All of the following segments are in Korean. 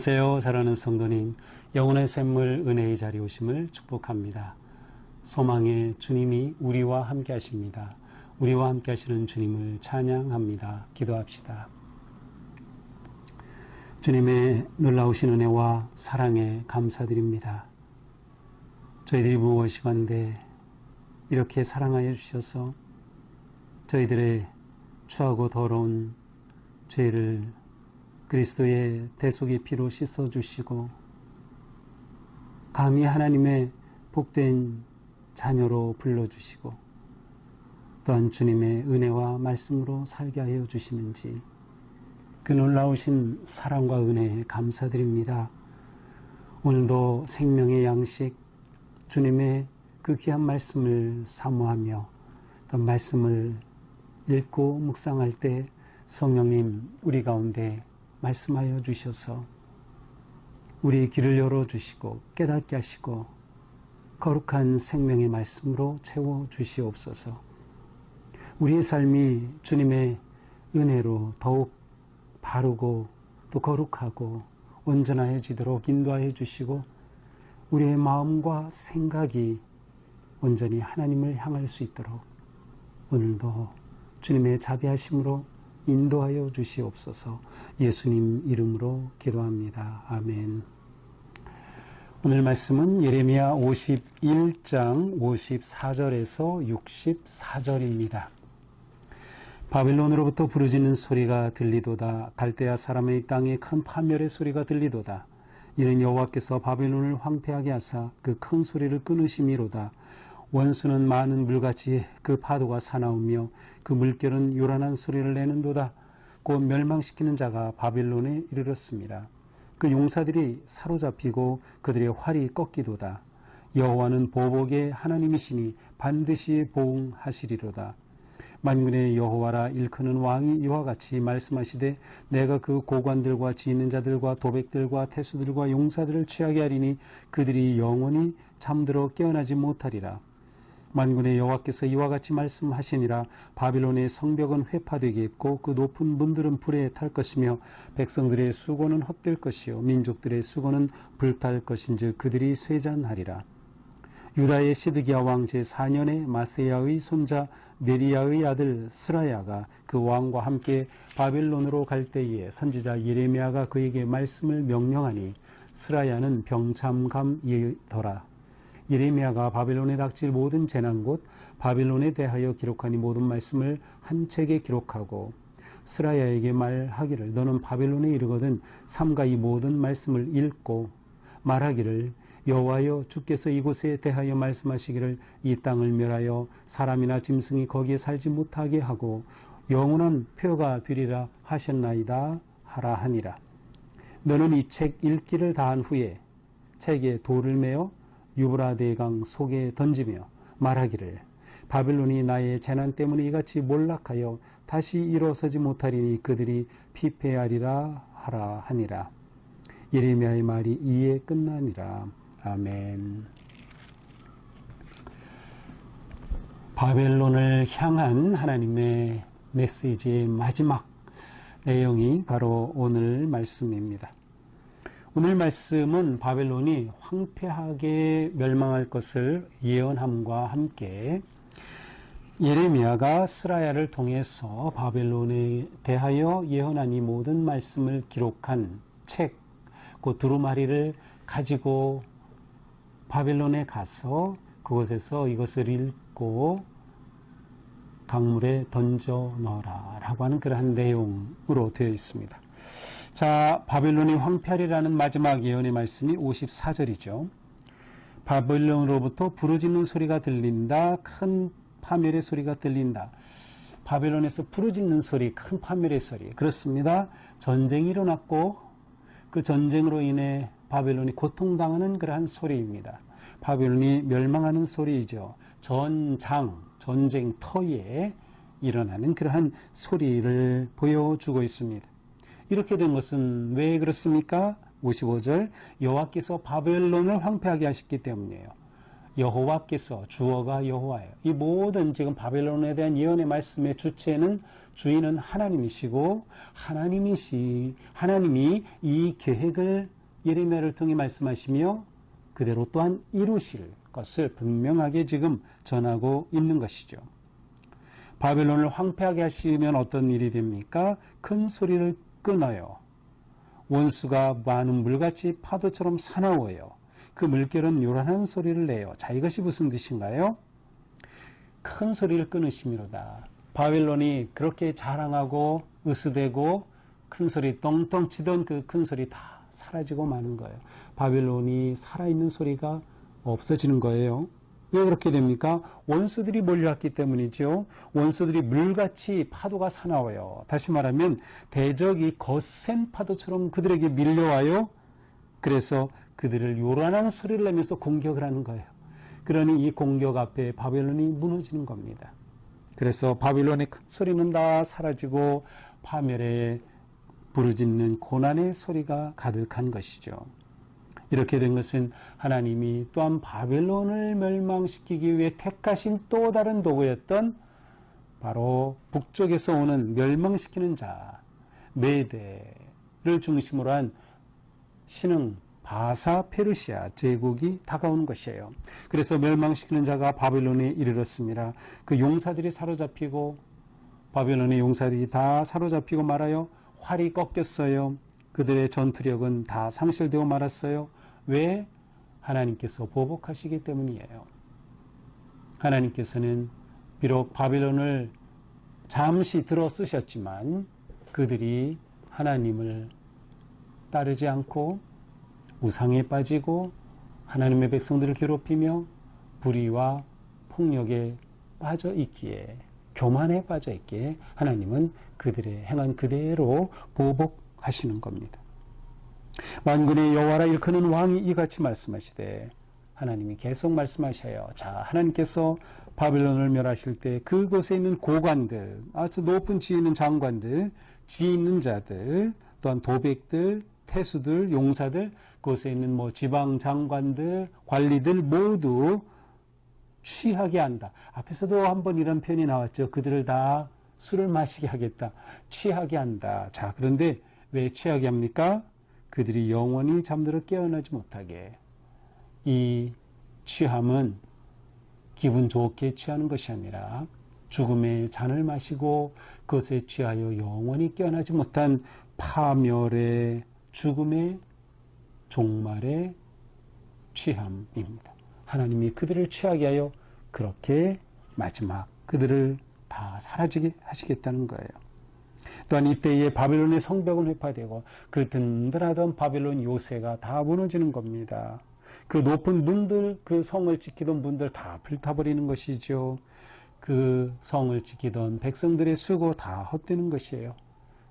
안녕하세요. 사랑하는 성도님, 영혼의 샘물 은혜의 자리에 오심을 축복합니다. 소망의 주님이 우리와 함께 하십니다. 우리와 함께 하시는 주님을 찬양합니다. 기도합시다. 주님의 놀라우신 은혜와 사랑에 감사드립니다. 저희들이 무엇이건데 이렇게 사랑하여 주셔서 저희들의 추하고 더러운 죄를 그리스도의 대속의 피로 씻어주시고 감히 하나님의 복된 자녀로 불러주시고 또한 주님의 은혜와 말씀으로 살게 하여 주시는지 그 놀라우신 사랑과 은혜에 감사드립니다. 오늘도 생명의 양식 주님의 그 귀한 말씀을 사모하며 또 말씀을 읽고 묵상할 때 성령님 우리 가운데 말씀하여 주셔서 우리의 귀를 열어주시고 깨닫게 하시고 거룩한 생명의 말씀으로 채워주시옵소서. 우리의 삶이 주님의 은혜로 더욱 바르고 또 거룩하고 온전해지도록 인도하여 주시고 우리의 마음과 생각이 온전히 하나님을 향할 수 있도록 오늘도 주님의 자비하심으로 인도하여 주시옵소서. 예수님 이름으로 기도합니다. 아멘. 오늘 말씀은 예레미야 51장 54절에서 64절입니다. 바빌론으로부터 부르짖는 소리가 들리도다. 갈대아 사람의 땅에 큰 파멸의 소리가 들리도다. 이는 여호와께서 바빌론을 황폐하게 하사 그 큰 소리를 끊으심이로다. 원수는 많은 물같이 그 파도가 사나우며 그 물결은 요란한 소리를 내는도다. 곧 멸망시키는 자가 바빌론에 이르렀습니다. 그 용사들이 사로잡히고 그들의 활이 꺾이도다. 여호와는 보복의 하나님이시니 반드시 보응하시리로다. 만군의 여호와라 일컫는 왕이 이와 같이 말씀하시되 내가 그 고관들과 지있는 자들과 도백들과 태수들과 용사들을 취하게 하리니 그들이 영원히 잠들어 깨어나지 못하리라. 만군의 여호와께서 이와 같이 말씀하시니라. 바빌론의 성벽은 회파되겠고 그 높은 문들은 불에 탈 것이며 백성들의 수고는 헛될 것이요 민족들의 수고는 불탈 것인즉 그들이 쇠잔하리라. 유다의 시드기야 왕 제4년에 마세야의 손자 네리야의 아들 스라야가 그 왕과 함께 바빌론으로 갈 때에 선지자 예레미야가 그에게 말씀을 명령하니 스라야는 병참감이더라. 예레미야가 바빌론에 닥칠 모든 재난 곧 바빌론에 대하여 기록하니 모든 말씀을 한 책에 기록하고 스라야에게 말하기를 너는 바빌론에 이르거든 삼가 이 모든 말씀을 읽고 말하기를 여호와여 주께서 이곳에 대하여 말씀하시기를 이 땅을 멸하여 사람이나 짐승이 거기에 살지 못하게 하고 영원한 표가 되리라 하셨나이다 하라 하니라. 너는 이 책 읽기를 다한 후에 책에 돌을 메어 유브라데강 속에 던지며 말하기를 바빌론이 나의 재난 때문에 이같이 몰락하여 다시 일어서지 못하리니 그들이 피폐하리라 하라 하니라. 예레미야의 말이 이에 끝나니라. 아멘. 바벨론을 향한 하나님의 메시지의 마지막 내용이 바로 오늘 말씀입니다. 오늘 말씀은 바벨론이 황폐하게 멸망할 것을 예언함과 함께 예레미야가 스라야를 통해서 바벨론에 대하여 예언한 이 모든 말씀을 기록한 책, 그 두루마리를 가지고 바벨론에 가서 그곳에서 이것을 읽고 강물에 던져 넣어라 라고 하는 그러한 내용으로 되어 있습니다. 자, 바벨론이 황폐하리라는 마지막 예언의 말씀이 54절이죠. 바벨론으로부터 부르짖는 소리가 들린다. 큰 파멸의 소리가 들린다. 바벨론에서 부르짖는 소리, 큰 파멸의 소리. 그렇습니다. 전쟁이 일어났고 그 전쟁으로 인해 바벨론이 고통당하는 그러한 소리입니다. 바벨론이 멸망하는 소리이죠. 전쟁터에 일어나는 그러한 소리를 보여주고 있습니다. 이렇게 된 것은 왜 그렇습니까? 55절 여호와께서 바벨론을 황폐하게 하셨기 때문이에요. 여호와께서 주어가 여호와예요. 이 모든 지금 바벨론에 대한 예언의 말씀의 주체는 주인은 하나님이시고 하나님이 이 계획을 예레미야를 통해 말씀하시며 그대로 또한 이루실 것을 분명하게 지금 전하고 있는 것이죠. 바벨론을 황폐하게 하시면 어떤 일이 됩니까? 큰 소리를 끊어요. 원수가 많은 물같이 파도처럼 사나워요. 그 물결은 요란한 소리를 내요. 자, 이것이 무슨 뜻인가요? 큰 소리를 끊으심이로다. 바벨론이 그렇게 자랑하고 으스대고 큰 소리 똥똥 치던 그 큰 소리 다 사라지고 마는 거예요. 바벨론이 살아있는 소리가 없어지는 거예요. 왜 그렇게 됩니까? 원수들이 몰려왔기 때문이죠. 원수들이 물같이 파도가 사나워요. 다시 말하면 대적이 거센 파도처럼 그들에게 밀려와요. 그래서 그들을 요란한 소리를 내면서 공격을 하는 거예요. 그러니 이 공격 앞에 바벨론이 무너지는 겁니다. 그래서 바벨론의 큰 소리는 다 사라지고 파멸에 부르짖는 고난의 소리가 가득한 것이죠. 이렇게 된 것은 하나님이 또한 바벨론을 멸망시키기 위해 택하신 또 다른 도구였던 바로 북쪽에서 오는 멸망시키는 자 메대를 중심으로 한 신흥 바사 페르시아 제국이 다가오는 것이에요. 그래서 멸망시키는 자가 바벨론에 이르렀습니다. 그 용사들이 사로잡히고 바벨론의 용사들이 다 사로잡히고 말아요. 활이 꺾였어요. 그들의 전투력은 다 상실되고 말았어요. 왜? 하나님께서 보복하시기 때문이에요. 하나님께서는 비록 바벨론을 잠시 들어 쓰셨지만 그들이 하나님을 따르지 않고 우상에 빠지고 하나님의 백성들을 괴롭히며 불의와 폭력에 빠져 있기에 교만에 빠져 있기에 하나님은 그들의 행한 그대로 보복하시는 겁니다. 만군의 여호와라 일컫는 왕이 이같이 말씀하시되 하나님이 계속 말씀하셔요. 자, 하나님께서 바벨론을 멸하실 때 그곳에 있는 고관들, 아주 높은 지위 있는 장관들, 지위 있는 자들, 또한 도백들, 태수들, 용사들, 그곳에 있는 지방 장관들, 관리들 모두 취하게 한다. 앞에서도 한번 이런 표현이 나왔죠. 그들을 다 술을 마시게 하겠다. 취하게 한다. 자, 그런데 왜 취하게 합니까? 그들이 영원히 잠들어 깨어나지 못하게. 이 취함은 기분 좋게 취하는 것이 아니라 죽음의 잔을 마시고 그것에 취하여 영원히 깨어나지 못한 파멸의 죽음의 종말의 취함입니다. 하나님이 그들을 취하게 하여 그렇게 마지막 그들을 다 사라지게 하시겠다는 거예요. 또한 이때에 바벨론의 성벽은 회파되고 그 든든하던 바벨론 요새가 다 무너지는 겁니다. 그 높은 문들, 그 성을 지키던 문들 다 불타버리는 것이죠. 그 성을 지키던 백성들의 수고 다 헛되는 것이에요.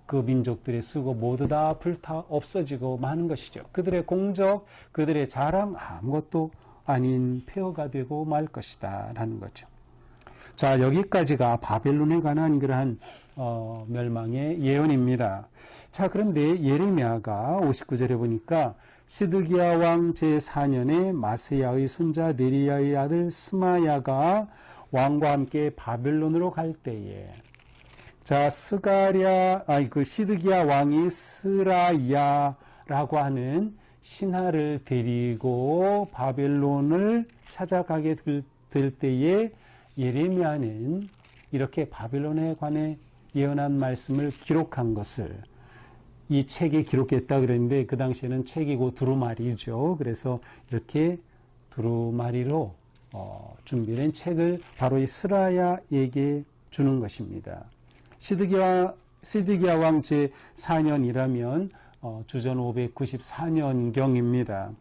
그 민족들의 수고 모두 다 불타 없어지고 마는 것이죠. 그들의 공적, 그들의 자랑 아무것도 아닌 폐허가 되고 말 것이다 라는 거죠. 자, 여기까지가 바벨론에 관한 그러한 멸망의 예언입니다. 자, 그런데 예레미야가 59절에 보니까 시드기야 왕 제4년에 마세야의 손자 네리야의 아들 스마야가 왕과 함께 바벨론으로 갈 때에 자, 시드기야 왕이 스라야라고 하는 신하를 데리고 바벨론을 찾아가게 될 때에 예레미야는 이렇게 바벨론에 관해 예언한 말씀을 기록한 것을 이 책에 기록했다 그랬는데 그 당시에는 책이고 두루마리죠. 그래서 이렇게 두루마리로 준비된 책을 바로 이 스라야에게 주는 것입니다. 시드기야 왕 제4년이라면 주전 594년경입니다.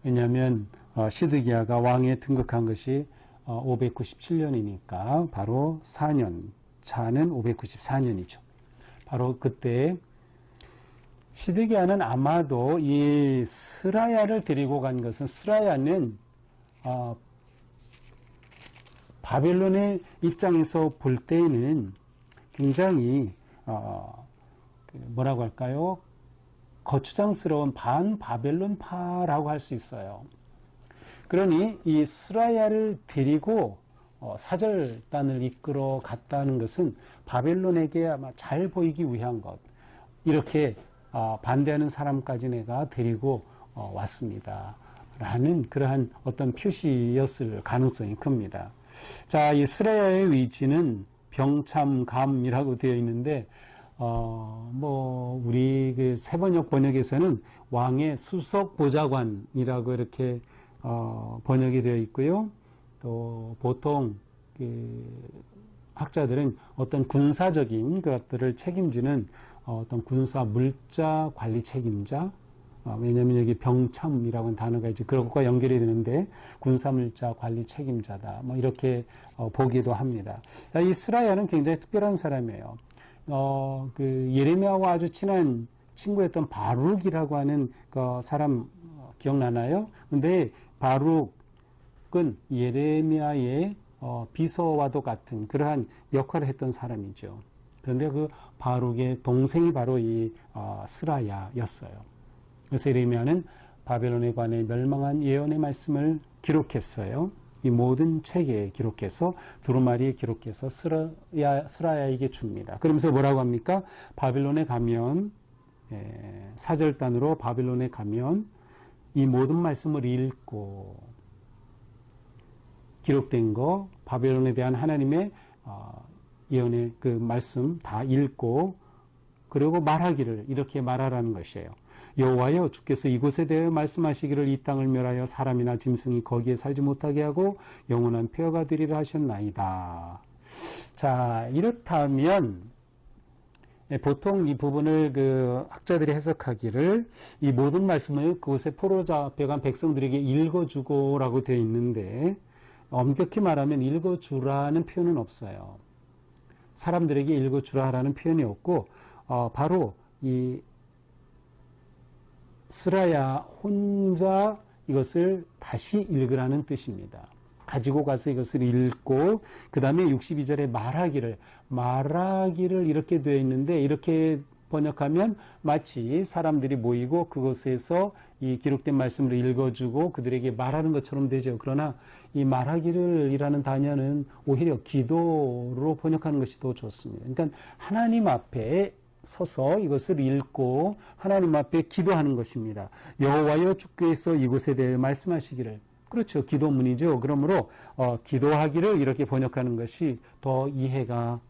왜냐하면 시드기야가 왕에 등극한 것이 597년이니까 바로 4년 차는 594년이죠. 바로 그때 시드기야는 아마도 이 스라야를 데리고 간 것은 스라야는 바벨론의 입장에서 볼 때에는 굉장히 뭐라고 할까요? 거추장스러운 반바벨론파라고 할 수 있어요. 그러니 이 스라야를 데리고 사절단을 이끌어 갔다는 것은 바벨론에게 아마 잘 보이기 위한 것, 이렇게 반대하는 사람까지 내가 데리고 왔습니다 라는 그러한 어떤 표시였을 가능성이 큽니다. 자, 이 스라야의 위치는 병참감이라고 되어 있는데 우리 그 세번역 번역에서는 왕의 수석 보좌관이라고 이렇게 번역이 되어 있고요. 또 보통 그 학자들은 어떤 군사적인 것들을 책임지는 어떤 군사 물자 관리 책임자, 왜냐하면 여기 병참이라고 하는 단어가 이제 그것과 연결이 되는데 군사 물자 관리 책임자다, 뭐 이렇게 보기도 합니다. 이 스라야는 굉장히 특별한 사람이에요. 그 예레미야와 아주 친한 친구였던 바룩이라고 하는 그 사람 기억나나요? 근데 바룩은 예레미야의 비서와도 같은 그러한 역할을 했던 사람이죠. 그런데 그 바룩의 동생이 바로 이 스라야였어요. 그래서 예레미야는 바벨론에 관해 멸망한 예언의 말씀을 기록했어요. 이 모든 책에 기록해서 두루마리에 기록해서 스라야에게 줍니다. 그러면서 뭐라고 합니까? 바벨론에 가면, 사절단으로 바벨론에 가면 이 모든 말씀을 읽고 기록된 거, 바벨론에 대한 하나님의 예언의 그 말씀 다 읽고 그리고 말하기를, 이렇게 말하라는 것이에요. 여호와여, 주께서 이곳에 대해 말씀하시기를 이 땅을 멸하여 사람이나 짐승이 거기에 살지 못하게 하고 영원한 폐허가 되리라 하셨나이다. 자, 이렇다면 보통 이 부분을 그 학자들이 해석하기를 이 모든 말씀을 그곳에 포로 잡혀간 백성들에게 읽어주고라고 되어 있는데, 엄격히 말하면 읽어주라는 표현은 없어요. 사람들에게 읽어주라라는 표현이 없고 바로 이 스라야 혼자 이것을 다시 읽으라는 뜻입니다. 가지고 가서 이것을 읽고 그 다음에 62절에 말하기를 이렇게 되어 있는데, 이렇게 번역하면 마치 사람들이 모이고 그곳에서 이 기록된 말씀을 읽어주고 그들에게 말하는 것처럼 되죠. 그러나 이 말하기를 이라는 단어는 오히려 기도로 번역하는 것이 더 좋습니다. 그러니까 하나님 앞에 서서 이것을 읽고 하나님 앞에 기도하는 것입니다. 여호와여, 주께서 이곳에 대해 말씀하시기를. 그렇죠. 기도문이죠. 그러므로 기도하기를 이렇게 번역하는 것이 더 이해가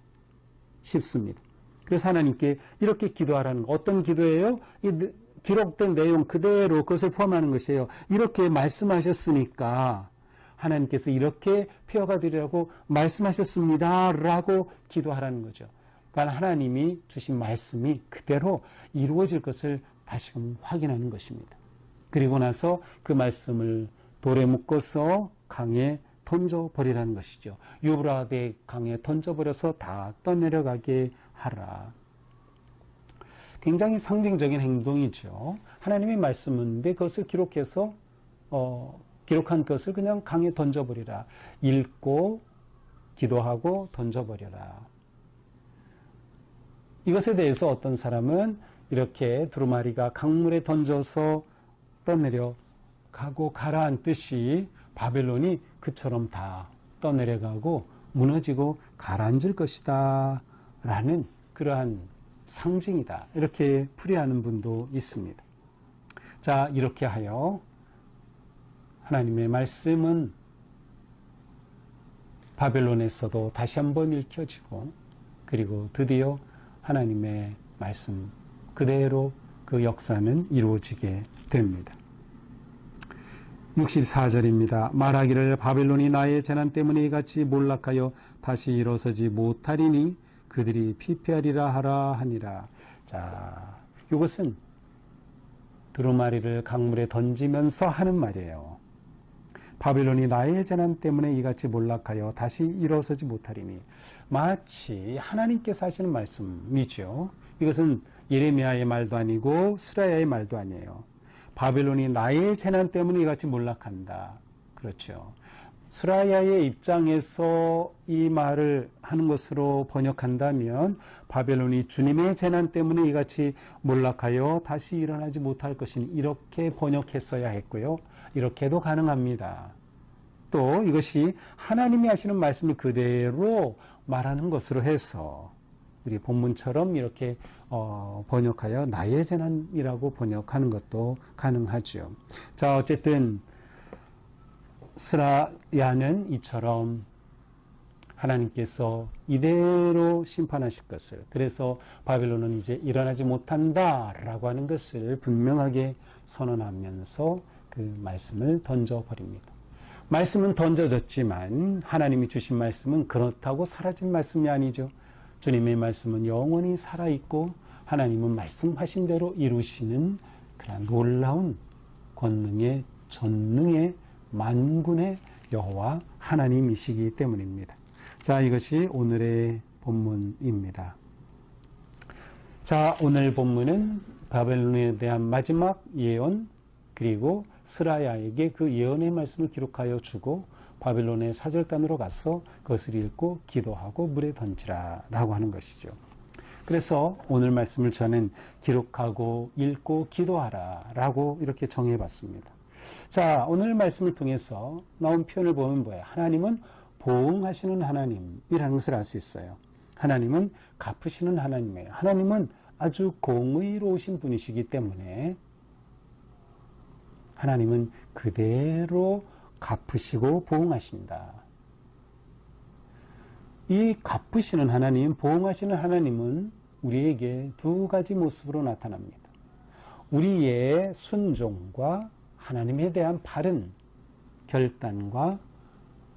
쉽습니다. 그래서 하나님께 이렇게 기도하라는 거. 어떤 기도예요? 이 기록된 내용 그대로 그것을 포함하는 것이에요. 이렇게 말씀하셨으니까 하나님께서 이렇게 폐허가 되리라고 말씀하셨습니다 라고 기도하라는 거죠. 그러니까 하나님이 주신 말씀이 그대로 이루어질 것을 다시금 확인하는 것입니다. 그리고 나서 그 말씀을 돌에 묶어서 강에 던져버리라는 것이죠. 유브라데 강에 던져버려서 다 떠내려가게 하라. 굉장히 상징적인 행동이죠. 하나님의 말씀인데 그것을 기록해서 기록한 것을 그냥 강에 던져버리라. 읽고 기도하고 던져버려라. 이것에 대해서 어떤 사람은 이렇게 두루마리가 강물에 던져서 떠내려가고 가라앉듯이 바벨론이 그처럼 다 떠내려가고 무너지고 가라앉을 것이다 라는 그러한 상징이다, 이렇게 풀이하는 분도 있습니다. 자, 이렇게 하여 하나님의 말씀은 바벨론에서도 다시 한번 읽혀지고, 그리고 드디어 하나님의 말씀 그대로 그 역사는 이루어지게 됩니다. 64절입니다. 말하기를 바벨론이 나의 재난 때문에 이같이 몰락하여 다시 일어서지 못하리니 그들이 피폐하리라 하라 하니라. 자, 이것은 두루마리를 강물에 던지면서 하는 말이에요. 바벨론이 나의 재난 때문에 이같이 몰락하여 다시 일어서지 못하리니, 마치 하나님께서 하시는 말씀이죠. 이것은 예레미야의 말도 아니고 스라야의 말도 아니에요. 바벨론이 나의 재난 때문에 이같이 몰락한다. 그렇죠. 스라야의 입장에서 이 말을 하는 것으로 번역한다면 바벨론이 주님의 재난 때문에 이같이 몰락하여 다시 일어나지 못할 것이니, 이렇게 번역했어야 했고요. 이렇게도 가능합니다. 또 이것이 하나님이 하시는 말씀을 그대로 말하는 것으로 해서 우리 본문처럼 이렇게 번역하여 나의 재난이라고 번역하는 것도 가능하죠. 자, 어쨌든 스라야는 이처럼 하나님께서 이대로 심판하실 것을, 그래서 바벨론은 이제 일어나지 못한다라고 하는 것을 분명하게 선언하면서 그 말씀을 던져버립니다. 말씀은 던져졌지만 하나님이 주신 말씀은 그렇다고 사라진 말씀이 아니죠. 주님의 말씀은 영원히 살아있고 하나님은 말씀하신 대로 이루시는 그런 놀라운 권능의 전능의 만군의 여호와 하나님이시기 때문입니다. 자, 이것이 오늘의 본문입니다. 자, 오늘 본문은 바벨론에 대한 마지막 예언, 그리고 스라야에게 그 예언의 말씀을 기록하여 주고 바벨론의 사절단으로 가서 그것을 읽고 기도하고 물에 던지라 라고 하는 것이죠. 그래서 오늘 말씀을 저는 기록하고 읽고 기도하라 라고 이렇게 정해봤습니다. 자, 오늘 말씀을 통해서 나온 표현을 보면 뭐예요? 하나님은 보응하시는 하나님이라는 것을 알 수 있어요. 하나님은 갚으시는 하나님이에요. 하나님은 아주 공의로우신 분이시기 때문에 하나님은 그대로 갚으시고 보응하신다. 이 갚으시는 하나님, 보응하시는 하나님은 우리에게 두 가지 모습으로 나타납니다. 우리의 순종과 하나님에 대한 바른 결단과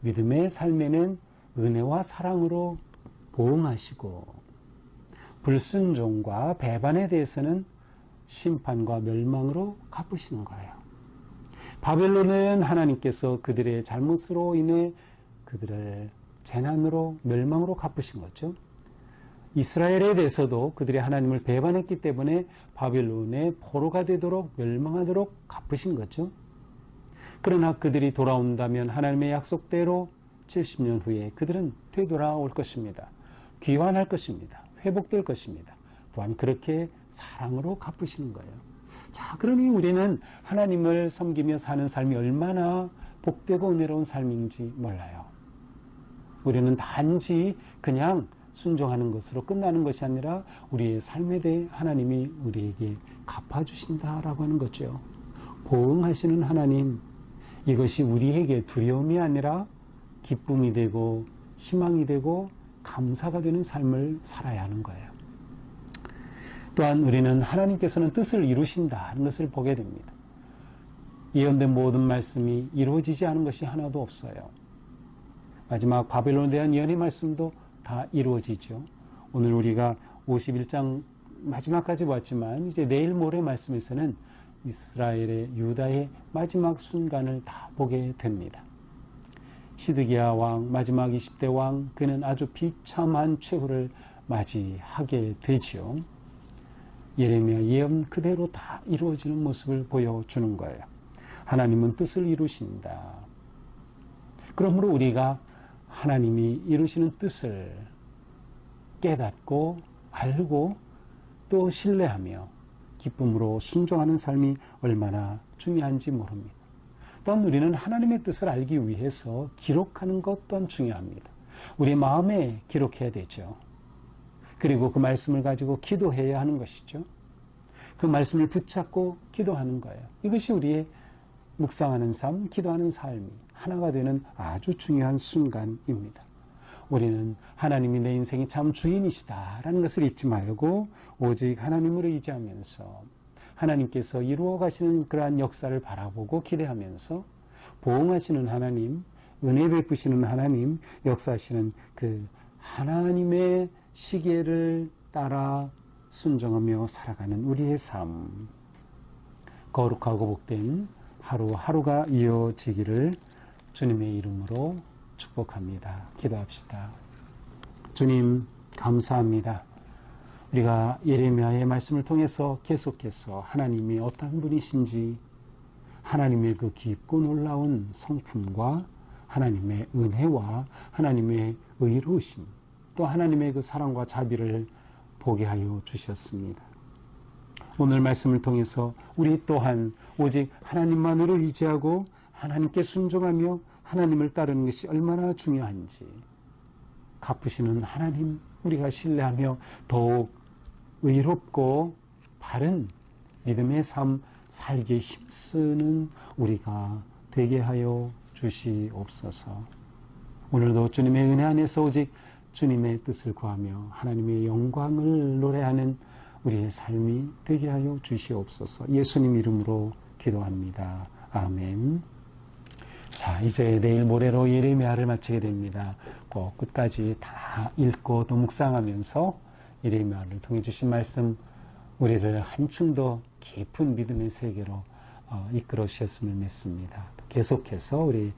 믿음의 삶에는 은혜와 사랑으로 보응하시고, 불순종과 배반에 대해서는 심판과 멸망으로 갚으시는 거예요. 바벨론은 하나님께서 그들의 잘못으로 인해 그들을 재난으로 멸망으로 갚으신 거죠. 이스라엘에 대해서도 그들이 하나님을 배반했기 때문에 바벨론의 포로가 되도록 멸망하도록 갚으신 거죠. 그러나 그들이 돌아온다면 하나님의 약속대로 70년 후에 그들은 되돌아올 것입니다. 귀환할 것입니다. 회복될 것입니다. 또한 그렇게 사랑으로 갚으시는 거예요. 자, 그러니 우리는 하나님을 섬기며 사는 삶이 얼마나 복되고 은혜로운 삶인지 몰라요. 우리는 단지 그냥 순종하는 것으로 끝나는 것이 아니라 우리의 삶에 대해 하나님이 우리에게 갚아주신다라고 하는 거죠. 보응하시는 하나님, 이것이 우리에게 두려움이 아니라 기쁨이 되고 희망이 되고 감사가 되는 삶을 살아야 하는 거예요. 또한 우리는 하나님께서는 뜻을 이루신다는 것을 보게 됩니다. 예언된 모든 말씀이 이루어지지 않은 것이 하나도 없어요. 마지막 바벨론에 대한 예언의 말씀도 다 이루어지죠. 오늘 우리가 51장 마지막까지 봤지만 이제 내일 모레 말씀에서는 이스라엘의 유다의 마지막 순간을 다 보게 됩니다. 시드기야 왕, 마지막 20대 왕, 그는 아주 비참한 최후를 맞이하게 되지요. 예레미야 예언 그대로 다 이루어지는 모습을 보여주는 거예요. 하나님은 뜻을 이루신다. 그러므로 우리가 하나님이 이루시는 뜻을 깨닫고 알고 또 신뢰하며 기쁨으로 순종하는 삶이 얼마나 중요한지 모릅니다. 또한 우리는 하나님의 뜻을 알기 위해서 기록하는 것 또한 중요합니다. 우리 마음에 기록해야 되죠. 그리고 그 말씀을 가지고 기도해야 하는 것이죠. 그 말씀을 붙잡고 기도하는 거예요. 이것이 우리의 묵상하는 삶, 기도하는 삶이 하나가 되는 아주 중요한 순간입니다. 우리는 하나님이 내 인생의 참 주인이시다라는 것을 잊지 말고 오직 하나님으로 의지하면서 하나님께서 이루어 가시는 그러한 역사를 바라보고 기대하면서 보응하시는 하나님, 은혜 베푸시는 하나님, 역사하시는 그 하나님의 시계를 따라 순종하며 살아가는 우리의 삶, 거룩하고 복된 하루하루가 이어지기를 주님의 이름으로 축복합니다. 기도합시다. 주님, 감사합니다. 우리가 예레미야의 말씀을 통해서 계속해서 하나님이 어떤 분이신지, 하나님의 그 깊고 놀라운 성품과 하나님의 은혜와 하나님의 의로우심, 또 하나님의 그 사랑과 자비를 보게 하여 주셨습니다. 오늘 말씀을 통해서 우리 또한 오직 하나님만으로 의지하고 하나님께 순종하며 하나님을 따르는 것이 얼마나 중요한지, 갚으시는 하나님 우리가 신뢰하며 더욱 의롭고 바른 믿음의 삶 살기에 힘쓰는 우리가 되게 하여 주시옵소서. 오늘도 주님의 은혜 안에서 오직 주님의 뜻을 구하며 하나님의 영광을 노래하는 우리의 삶이 되게 하여 주시옵소서. 예수님 이름으로 기도합니다. 아멘. 자, 이제 내일 모레로 예레미야를 마치게 됩니다. 꼭 끝까지 다 읽고 또 묵상하면서 예레미야를 통해 주신 말씀 우리를 한층 더 깊은 믿음의 세계로 이끌어 주셨으면 믿습니다. 계속해서 우리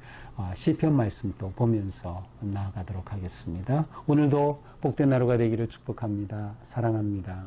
시편 말씀 또 보면서 나아가도록 하겠습니다. 오늘도 복된 하루가 되기를 축복합니다. 사랑합니다.